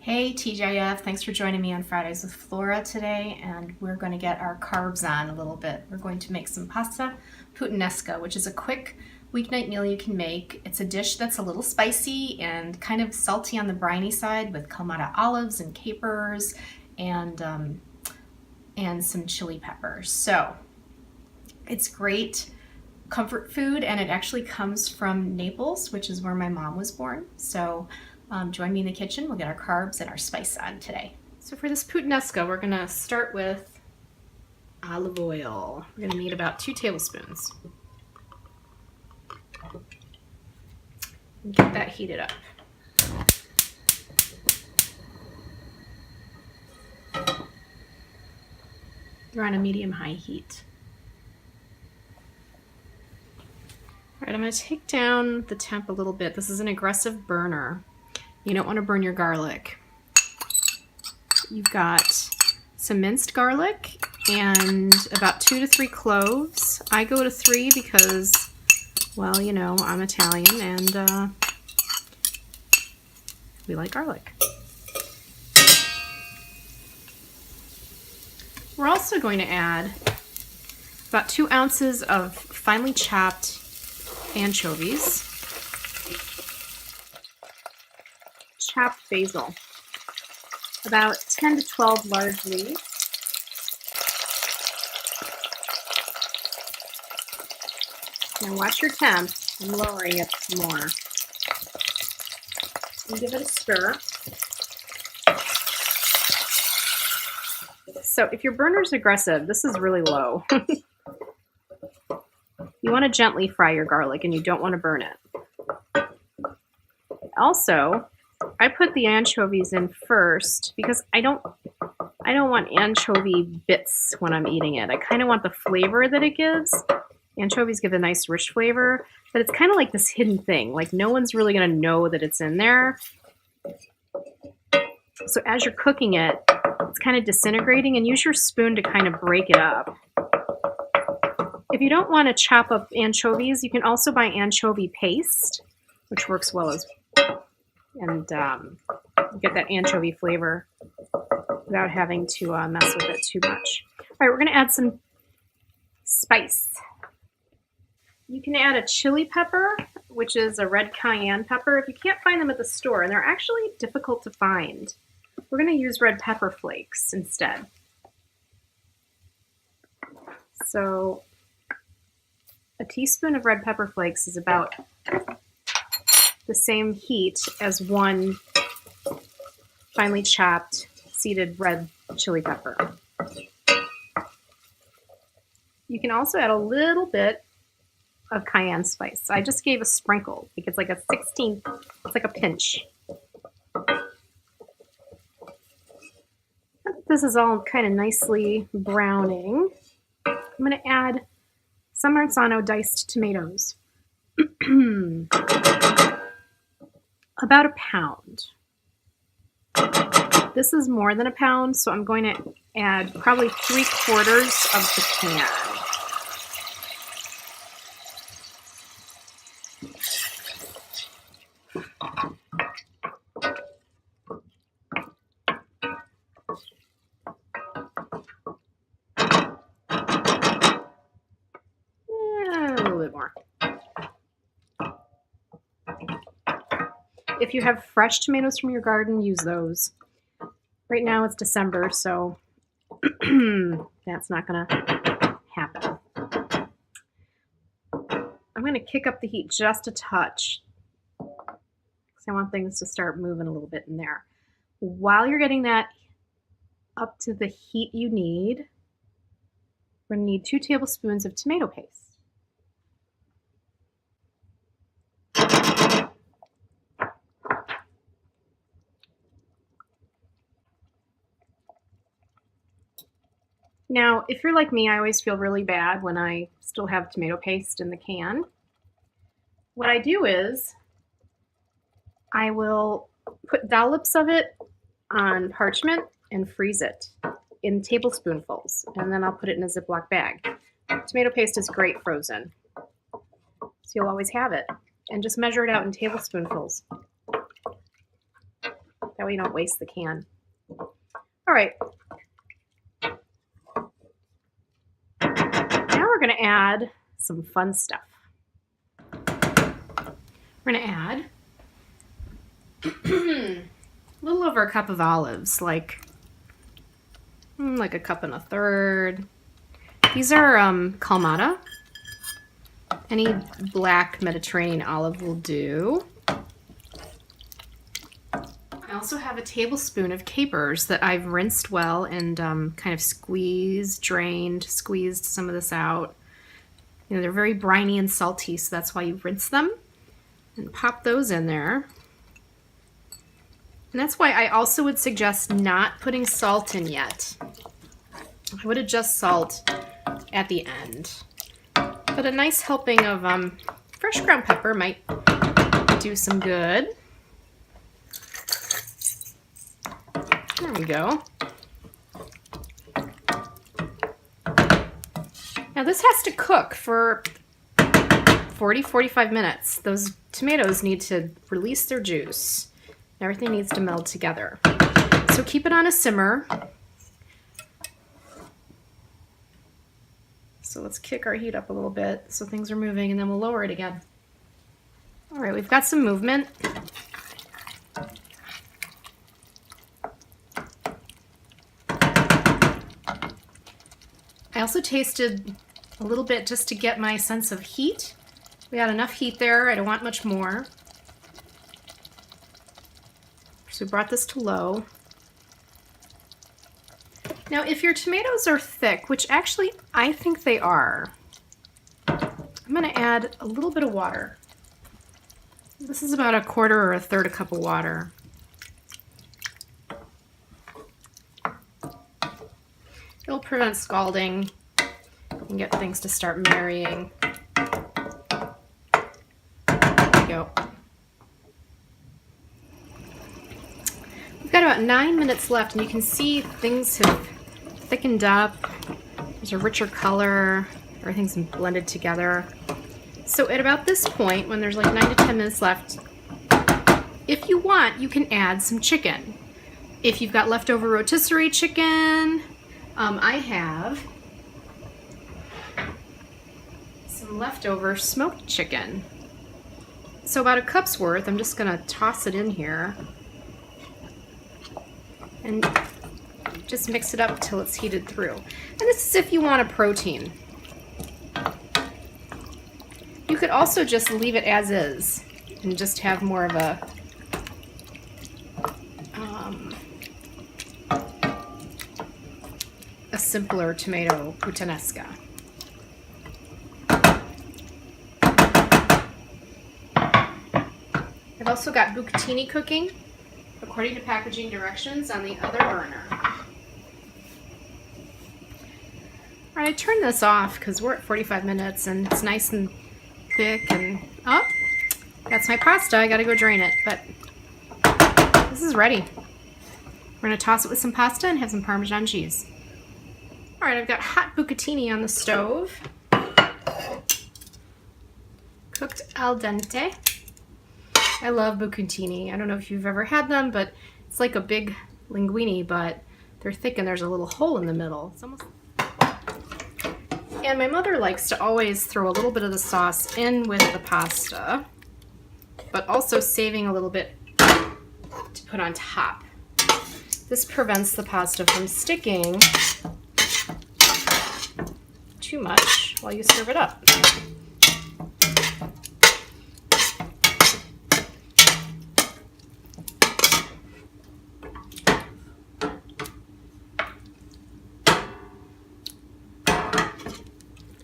Hey TGIF, thanks for joining me on Fridays with Flora today, and we're going to get our carbs on a little bit. We're going to make some pasta puttanesca, which is a quick weeknight meal you can make. It's a dish that's a little spicy and kind of salty on the briny side with Kalamata olives and capers and some chili peppers. So it's great comfort food, and it actually comes from Naples, which is where my mom was born. So join me in the kitchen. We'll get our carbs and our spice on today. So for this puttanesca, we're going to start with olive oil. We're going to need about 2 tablespoons. Get that heated up. You're on a medium-high heat. All right, I'm going to take down the temp a little bit. This is an aggressive burner. You don't want to burn your garlic. You've got some minced garlic and about 2 to 3 cloves. I go to 3 because, well, you know, I'm Italian and we like garlic. We're also going to add about 2 ounces of finely chopped anchovies, chopped basil, about 10 to 12 large leaves, now watch your temp. I'm lowering it some more, and give it a stir. So if your burner's aggressive, this is really low. You want to gently fry your garlic and you don't want to burn it. Also, I put the anchovies in first because I don't want anchovy bits when I'm eating it. I kind of want the flavor that it gives. Anchovies give a nice rich flavor, but it's kind of like this hidden thing. Like no one's really going to know that it's in there. So as you're cooking it, it's kind of disintegrating, and use your spoon to kind of break it up. If you don't want to chop up anchovies, you can also buy anchovy paste, which works well as well. And get that anchovy flavor without having to mess with it too much. All right, we're going to add some spice. You can add a chili pepper, which is a red cayenne pepper. If you can't find them at the store, and they're actually difficult to find, we're going to use red pepper flakes instead. So a teaspoon of red pepper flakes is about the same heat as 1 finely chopped seeded red chili pepper. You can also add a little bit of cayenne spice. I just gave a sprinkle. I think it's like a 16th, it's like a pinch. This is all kind of nicely browning. I'm going to add some Marzano diced tomatoes. About a pound. This is more than a pound, so I'm going to add probably 3/4 of the can. A little bit more. If you have fresh tomatoes from your garden, use those. Right now it's December, so that's not going to happen. I'm going to kick up the heat just a touch because I want things to start moving a little bit in there. While you're getting that up to the heat you need, we're going to need 2 tablespoons of tomato paste. Now, if you're like me, I always feel really bad when I still have tomato paste in the can. What I do is I will put dollops of it on parchment and freeze it in tablespoonfuls, and then I'll put it in a Ziploc bag. Tomato paste is great frozen, so you'll always have it. And just measure it out in tablespoonfuls. That way you don't waste the can. All right. Now we're going to add some fun stuff. We're going to add a little over a cup of olives, like a cup and a third. These are Kalmata. Any black Mediterranean olive will do. I also have a tablespoon of capers that I've rinsed well and kind of squeezed some of this out. You know, they're very briny and salty, so that's why you rinse them. And pop those in there. And that's why I also would suggest not putting salt in yet. I would adjust salt at the end. But a nice helping of fresh ground pepper might do some good. There we go. Now this has to cook for 40-45 minutes. Those tomatoes need to release their juice. Everything needs to meld together. So keep it on a simmer. So let's kick our heat up a little bit so things are moving, and then we'll lower it again. All right, we've got some movement. I also tasted a little bit just to get my sense of heat. We got enough heat there. I don't want much more. So we brought this to low. Now, if your tomatoes are thick, which actually I think they are, I'm going to add a little bit of water. This is about a quarter or a third a cup of water. It'll prevent scalding and get things to start marrying. There we go. We've got about 9 minutes left, and you can see things have thickened up. There's a richer color. Everything's blended together. So at about this point, when there's like 9 to 10 minutes left, if you want, you can add some chicken. If you've got leftover rotisserie chicken, I have some leftover smoked chicken. So about a cup's worth. I'm just gonna toss it in here and just mix it up till it's heated through. And this is if you want a protein. You could also just leave it as is and just have more of a simpler tomato puttanesca. I've also got bucatini cooking according to packaging directions on the other burner. All right, I turned this off because we're at 45 minutes and it's nice and thick, and oh, that's my pasta. I gotta go drain it, but this is ready. We're gonna toss it with some pasta and have some Parmesan cheese. All right, I've got hot bucatini on the stove. Cooked al dente. I love bucatini. I don't know if you've ever had them, but it's like a big linguine, but they're thick and there's a little hole in the middle. It's almost... And my mother likes to always throw a little bit of the sauce in with the pasta, but also saving a little bit to put on top. This prevents the pasta from sticking too much while you serve it up.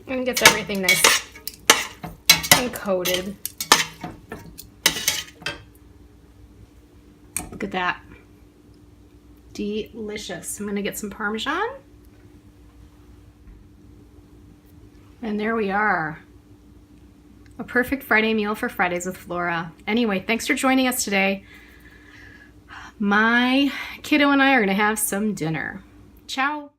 And gets everything nice and coated. Look at that. Delicious. I'm gonna get some Parmesan. And there we are. A perfect Friday meal for Fridays with Flora. Anyway, thanks for joining us today. My kiddo and I are gonna have some dinner. Ciao.